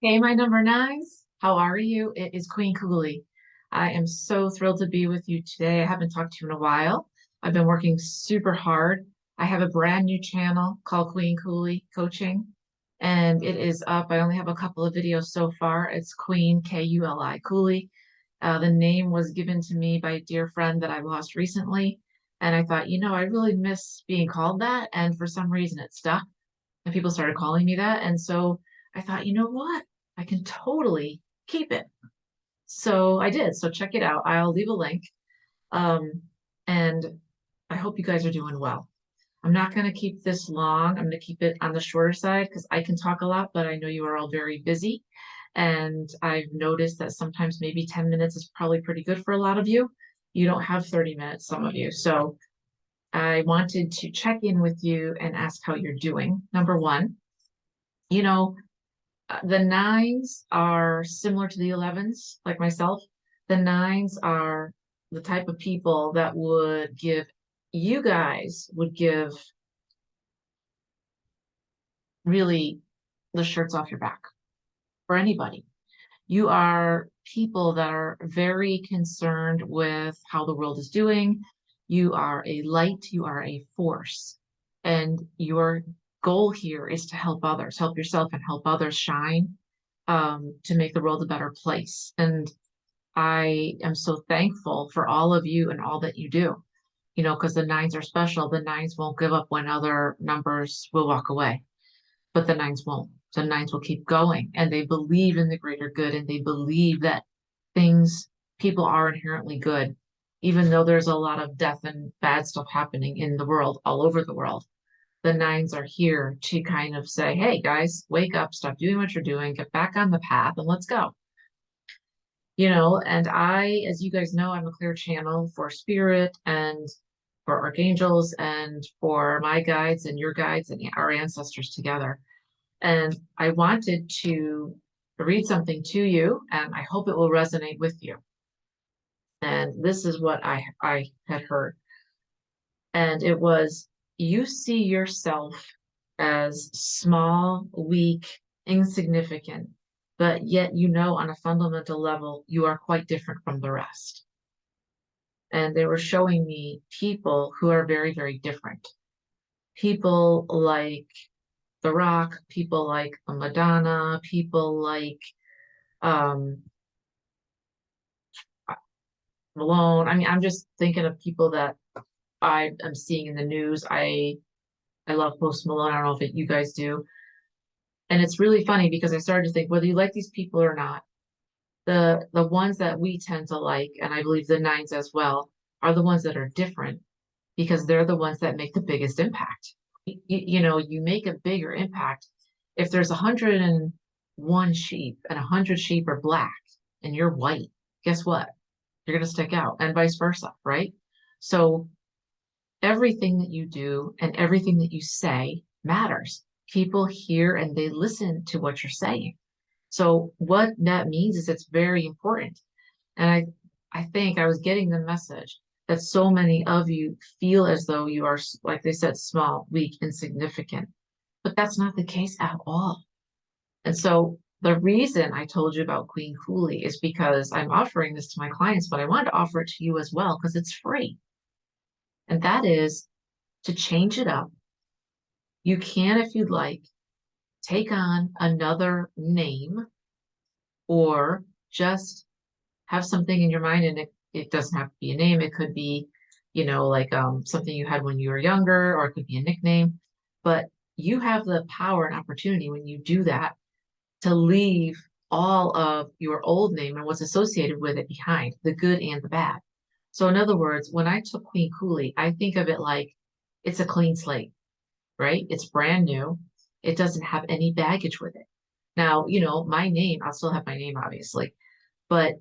Hey, my number nines, how are you? It is Queen Kuli. I am so thrilled to be with you today. I haven't talked to you in a while. I've been working super hard. I have a brand new channel called Queen Kuli Coaching, and it is up. I only have a couple of videos so far. It's Queen Kuli Kuli. The name was given to me by a dear friend that I lost recently, and I thought, I really miss being called that, and for some reason it stuck and people started calling me that. And so I thought, you know what? I can totally keep it. So I did. So check it out. I'll leave a link. Um, and I hope you guys are doing well. I'm not going to keep this long. I'm going to keep it on the shorter side because I can talk a lot, but I know you are all very busy. And I've noticed that sometimes maybe 10 minutes is probably pretty good for a lot of you. You don't have 30 minutes, some of you. So I wanted to check in with you and ask how you're doing. Number one, you know, the nines are similar to the 11s, like myself. The nines are the type of people that you guys would give really the shirts off your back for anybody. You are people that are very concerned with how the world is doing. You are a light, you are a force. And your goal here is to help others, help yourself and help others shine, to make the world a better place. And I am so thankful for all of you and all that you do, because the nines are special. The nines won't give up when other numbers will walk away, but the nines won't. The nines will keep going and they believe in the greater good and they believe that things, people are inherently good, even though there's a lot of death and bad stuff happening in the world, all over the world. The nines are here to kind of say, hey guys, wake up, stop doing what you're doing, get back on the path, and let's go. And I, as you guys know, I'm a clear channel for spirit and for archangels and for my guides and your guides and our ancestors together. And I wanted to read something to you, and I hope it will resonate with you. And this is what I had heard. And it was, you see yourself as small, weak, insignificant, but yet on a fundamental level, you are quite different from the rest. And they were showing me people who are very, very different. People like The Rock, people like Madonna, people like um, Malone. I mean, I'm just thinking of people that I am seeing in the news. I love Post Malone. I don't know if you guys do. And it's really funny because I started to think whether you like these people or not, the ones that we tend to like, and I believe the nines as well, are the ones that are different because they're the ones that make the biggest impact. You make a bigger impact if there's 101 sheep and 100 sheep are black and you're white. Guess what? You're going to stick out, and vice versa, right? So everything that you do and everything that you say matters. People hear and they listen to what you're saying. So what that means is it's very important. And I think I was getting the message that so many of you feel as though you are, like they said, small, weak, insignificant. But that's not the case at all. And so the reason I told you about Queen Kuli is because I'm offering this to my clients, but I wanted to offer it to you as well because it's free. And that is to change it up. You can, if you'd like, take on another name or just have something in your mind, and it doesn't have to be a name. It could be, like something you had when you were younger, or it could be a nickname. But you have the power and opportunity when you do that to leave all of your old name and what's associated with it behind, the good and the bad. So in other words, when I took Queen Kuli, I think of it like it's a clean slate, right? It's brand new. It doesn't have any baggage with it. Now, my name, I'll still have my name, obviously, but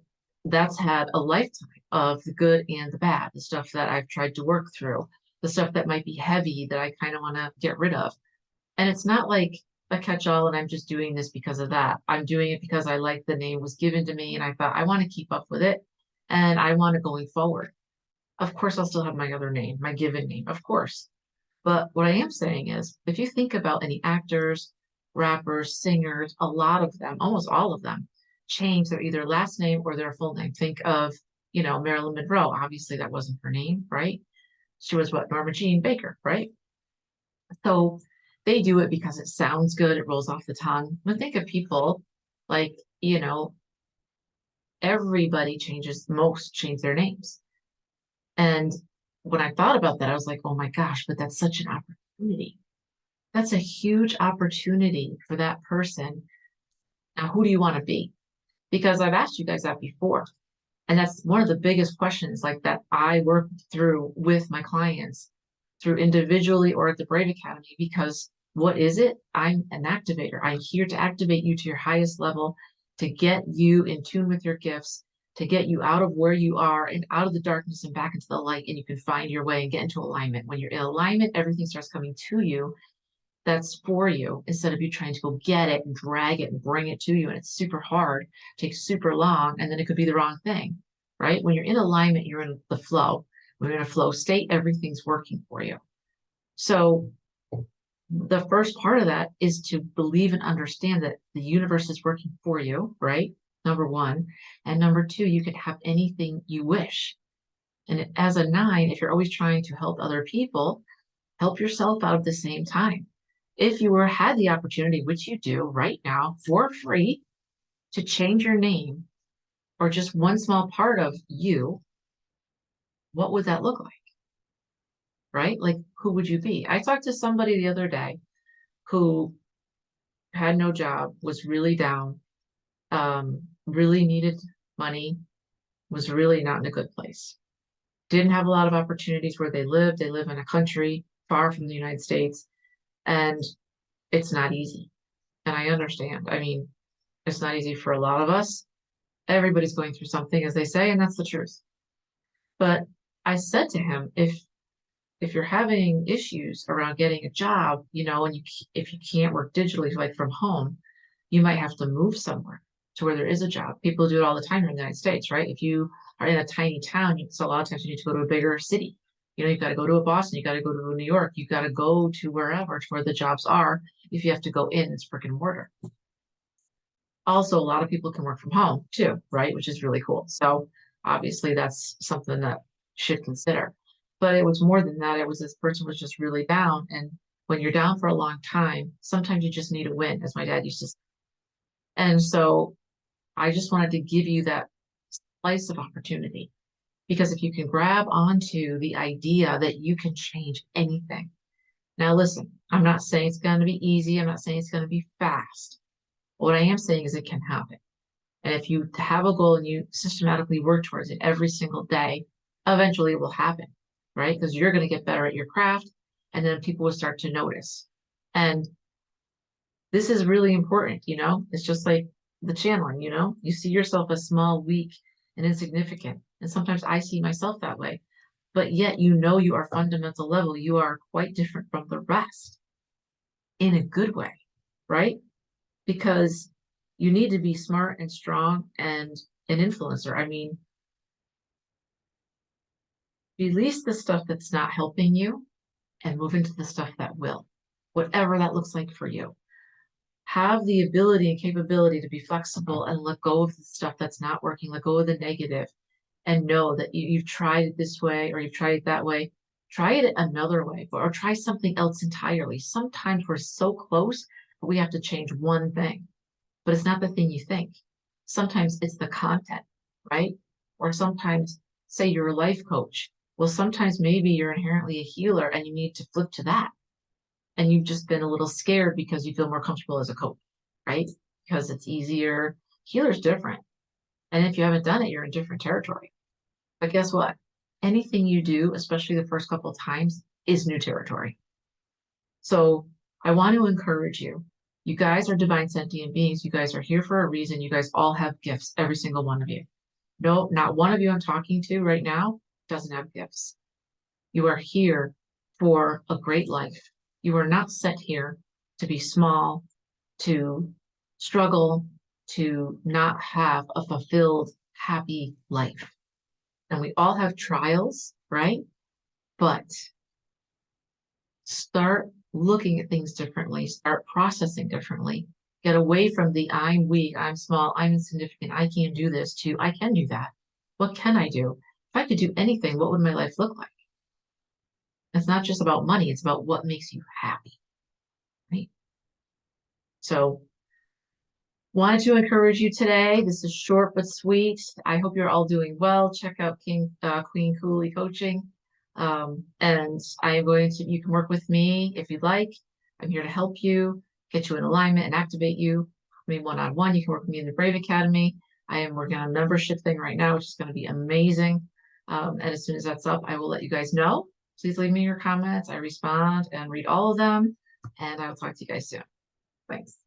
that's had a lifetime of the good and the bad, the stuff that I've tried to work through, the stuff that might be heavy that I kind of want to get rid of. And it's not like a catch-all and I'm just doing this because of that. I'm doing it because I like the name was given to me and I thought I want to keep up with it and I want it going forward. Of course, I'll still have my other name, my given name, of course. But what I am saying is, if you think about any actors rappers, singers, a lot of them, almost all of them, change their either last name or their full name. Think of, Marilyn Monroe. Obviously, that wasn't her name, right? She was what? Norma Jean Baker, right? So they do it because it sounds good, it rolls off the tongue. But think of people like, everybody most change their names. And when I thought about that, I was like, oh my gosh, but that's such an opportunity. That's a huge opportunity for that person. Now, who do you want to be? Because I've asked you guys that before. And that's one of the biggest questions like that I work through with my clients through individually or at the Brave Academy, because what is it? I'm an activator. I'm here to activate you to your highest level, to get you in tune with your gifts, to get you out of where you are and out of the darkness and back into the light, and you can find your way and get into alignment. When you're in alignment, everything starts coming to you that's for you instead of you trying to go get it and drag it and bring it to you. And it's super hard, takes super long, and then it could be the wrong thing, right? When you're in alignment, you're in the flow. When you're in a flow state, everything's working for you. So the first part of that is to believe and understand that the universe is working for you, right? Number one. And number two, you could have anything you wish. And as a 9, if you're always trying to help other people, help yourself out at the same time. If you had the opportunity, which you do right now for free, to change your name or just one small part of you, what would that look like? Right? Like, who would you be? I talked to somebody the other day who had no job, was really down, really needed money, was really not in a good place. Didn't have a lot of opportunities where they lived. They live in a country far from the United States, and it's not easy. And I understand. I mean, it's not easy for a lot of us. Everybody's going through something, as they say, and that's the truth. But I said to him, if you're having issues around getting a job, and if you can't work digitally, like from home, you might have to move somewhere to where there is a job. People do it all the time here in the United States, right? If you are in a tiny town, so a lot of times you need to go to a bigger city. You've got to go to a Boston, you got to go to New York, you got to go to wherever, to where the jobs are. If you have to go in, it's brick and mortar. Also, a lot of people can work from home too, right? Which is really cool. So obviously that's something that should consider. But it was more than that. It was this person was just really down. And when you're down for a long time, sometimes you just need a win, as my dad used to say. And so I just wanted to give you that slice of opportunity. Because if you can grab onto the idea that you can change anything. Now, listen, I'm not saying it's going to be easy. I'm not saying it's going to be fast. What I am saying is it can happen. And if you have a goal and you systematically work towards it every single day, eventually it will happen, right? Because you're going to get better at your craft and then people will start to notice. And this is really important, It's just like the channeling, You see yourself as small, weak, and insignificant. And sometimes I see myself that way. But yet you are fundamental level. You are quite different from the rest in a good way, right? Because you need to be smart and strong and an influencer. I mean, release the stuff that's not helping you and move into the stuff that will, whatever that looks like for you. Have the ability and capability to be flexible and let go of the stuff that's not working, let go of the negative, and know that you've tried it this way or you've tried it that way. Try it another way or try something else entirely. Sometimes we're so close, but we have to change one thing. But it's not the thing you think. Sometimes it's the content, right? Or sometimes, say you're a life coach. Well, sometimes maybe you're inherently a healer and you need to flip to that. And you've just been a little scared because you feel more comfortable as a coach, right? Because it's easier. Healer's different. And if you haven't done it, you're in different territory. But guess what? Anything you do, especially the first couple of times, is new territory. So I want to encourage you. You guys are divine sentient beings. You guys are here for a reason. You guys all have gifts, every single one of you. No, not one of you I'm talking to right now doesn't have gifts. You are here for a great life. You are not set here to be small, to struggle, to not have a fulfilled, happy life. And we all have trials, right? But start looking at things differently, start processing differently, get away from the I'm weak, I'm small, I'm insignificant, I can't do this, to I can do that. What can I do? If I could do anything, what would my life look like? It's not just about money, it's about what makes you happy, right? So wanted to encourage you today. This is short but sweet. I hope you're all doing well. Check out Queen Kuli Coaching. And I am going to, you can work with me if you'd like. I'm here to help you, get you in alignment and activate you. I mean, one-on-one, you can work with me in the Brave Academy. I am working on a membership thing right now, which is going to be amazing. And as soon as that's up, I will let you guys know. Please leave me your comments. I respond and read all of them. And I will talk to you guys soon. Thanks.